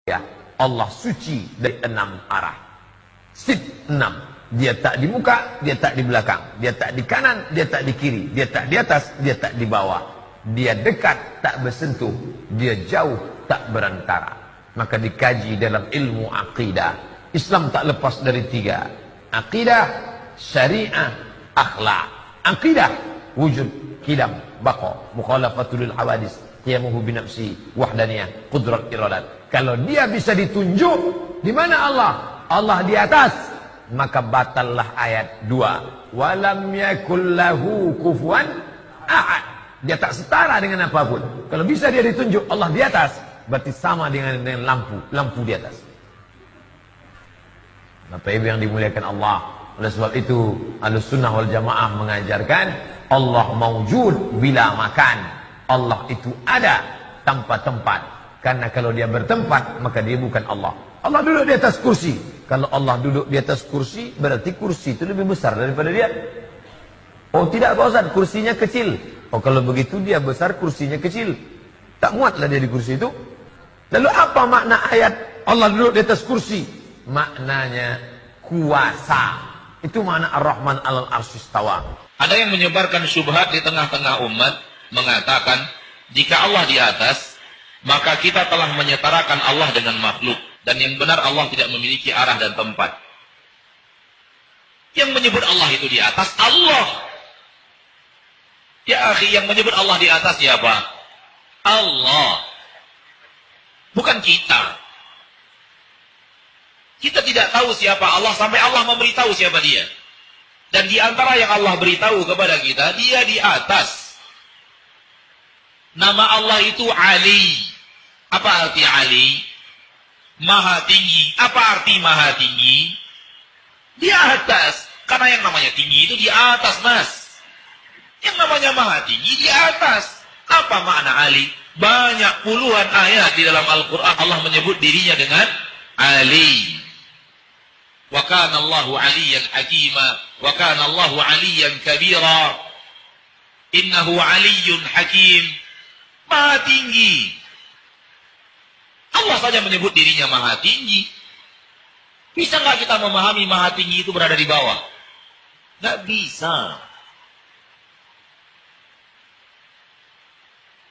Ya, Allah suci dari 6 arah. Sit 6. Dia tak di muka, dia tak di belakang. Dia tak di kanan, dia tak di kiri. Dia tak di atas, dia tak di bawah. Dia dekat, tak bersentuh. Dia jauh, tak berantara. Maka dikaji dalam ilmu aqidah. Islam tak lepas dari 3. Aqidah, syariah, akhlak. Aqidah, wujud, qidam, baqa, mukhalafatul hawadis, qiyamuhu binafsi, wahdaniyah, qudrat iradat. Kalau dia bisa ditunjuk, di mana Allah? Allah di atas. Maka batallah ayat 2. Walam yakul lahu kufuwan ahad. Dia tak setara dengan apapun. Kalau bisa dia ditunjuk Allah di atas, berarti sama dengan lampu di atas. Bapak Ibu yang dimuliakan Allah. Oleh sebab itu, Ahlussunnah wal Jamaah mengajarkan Allah maujud bila makan. Allah itu ada tanpa tempat. Karena kalau dia bertempat, maka dia bukan Allah. Allah duduk di atas kursi. Kalau Allah duduk di atas kursi, berarti kursi itu lebih besar daripada dia. Oh tidak Pak Ustaz, kursinya kecil. Oh kalau begitu dia besar, kursinya kecil. Tak muatlah dia di kursi itu. Lalu apa makna ayat Allah duduk di atas kursi? Maknanya kuasa. Itu makna Ar-Rahman alal arsy istawa. Ada yang menyebarkan syubhat di tengah-tengah umat, mengatakan jika Allah di atas, maka kita telah menyetarakan Allah dengan makhluk. Dan yang benar Allah tidak memiliki arah dan tempat. Yang menyebut Allah itu di atas, Allah. Ya akhi, yang menyebut Allah di atas siapa? Allah. Bukan kita. Kita tidak tahu siapa Allah sampai Allah memberitahu siapa dia. Dan di antara yang Allah beritahu kepada kita, dia di atas. Nama Allah itu Ali. Apa arti Ali? Maha tinggi. Apa arti maha tinggi? Di atas. Karena yang namanya tinggi itu di atas, Mas. Yang namanya maha tinggi di atas. Apa makna Ali? Banyak puluhan ayat di dalam Al-Quran Allah menyebut dirinya dengan Ali. Wa kana Allahu aliyan hakima. Wa kana Allahu aliyan kabira. Innahu aliyun hakim. Maha tinggi. Allah saja menyebut dirinya maha tinggi. Bisa nggak kita memahami maha tinggi itu berada di bawah? Nggak bisa.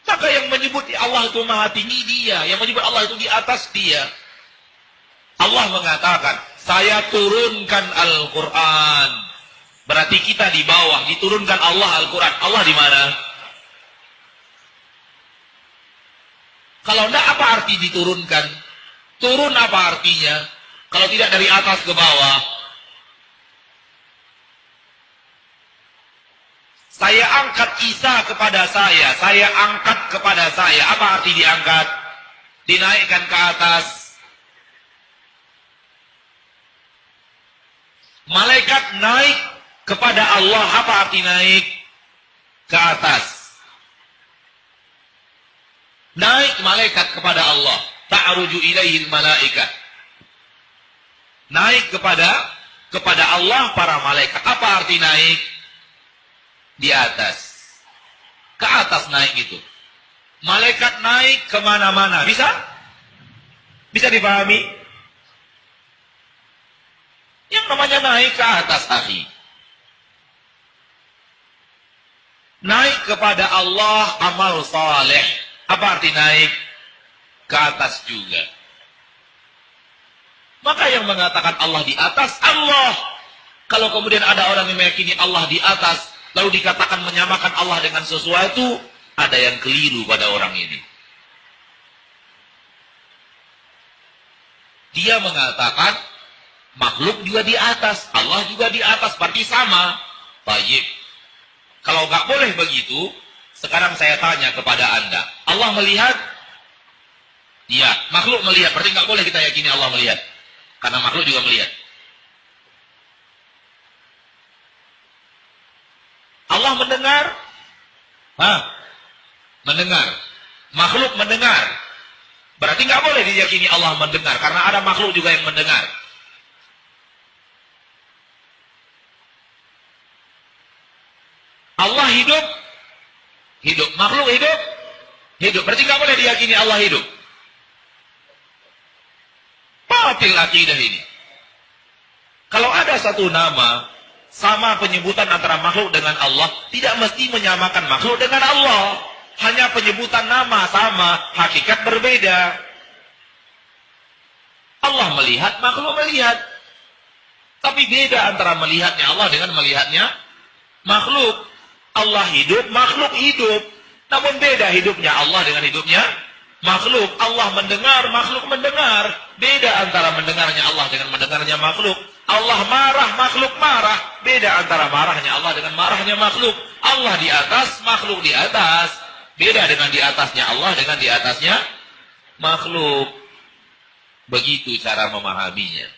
Maka yang menyebut Allah itu maha tinggi dia. Yang menyebut Allah itu di atas dia. Allah mengatakan, saya turunkan Al-Quran. Berarti kita di bawah. Diturunkan Allah Al-Quran. Allah di mana? Kalau tidak, apa arti diturunkan? Turun apa artinya? Kalau tidak dari atas ke bawah. Saya angkat Isa kepada saya. Saya angkat kepada saya. Apa arti diangkat? Dinaikkan ke atas. Malaikat naik kepada Allah. Apa arti naik? Ke atas. Naik malaikat kepada Allah. Ta'ruju ilaihil malaikat. Naik kepada Allah para malaikat. Apa arti naik? Di atas. Ke atas naik itu. Malaikat naik kemana-mana. Bisa? Bisa dipahami? Yang namanya naik ke atas, akhi. Naik kepada Allah amal saleh. Apa arti naik? Ke atas juga. Maka yang mengatakan Allah di atas, Allah. Kalau kemudian ada orang yang meyakini Allah di atas, lalu dikatakan menyamakan Allah dengan sesuatu, ada yang keliru pada orang ini. Dia mengatakan, makhluk juga di atas, Allah juga di atas, berarti sama. Baik. Kalau nggak boleh begitu, sekarang saya tanya kepada Anda, Allah melihat? Iya, makhluk melihat. Berarti nggak boleh kita yakini Allah melihat, karena makhluk juga melihat. Allah mendengar? Mendengar. Makhluk mendengar. Berarti nggak boleh diyakini Allah mendengar, karena ada makhluk juga yang mendengar. Allah hidup? Hidup. Makhluk hidup? Hidup. Berarti nggak boleh diyakini Allah hidup. batil akidah ini. Kalau ada satu nama, sama penyebutan antara makhluk dengan Allah, tidak mesti menyamakan makhluk dengan Allah. Hanya penyebutan nama sama, hakikat berbeda. Allah melihat, makhluk melihat. Tapi beda antara melihatnya Allah dengan melihatnya makhluk. Allah hidup, makhluk hidup. Namun beda hidupnya Allah dengan hidupnya makhluk. Allah mendengar, makhluk mendengar. Beda antara mendengarnya Allah dengan mendengarnya makhluk. Allah marah, makhluk marah. Beda antara marahnya Allah dengan marahnya makhluk. Allah di atas, makhluk di atas. Beda dengan di atasnya Allah dengan di atasnya makhluk. Begitu cara memahaminya.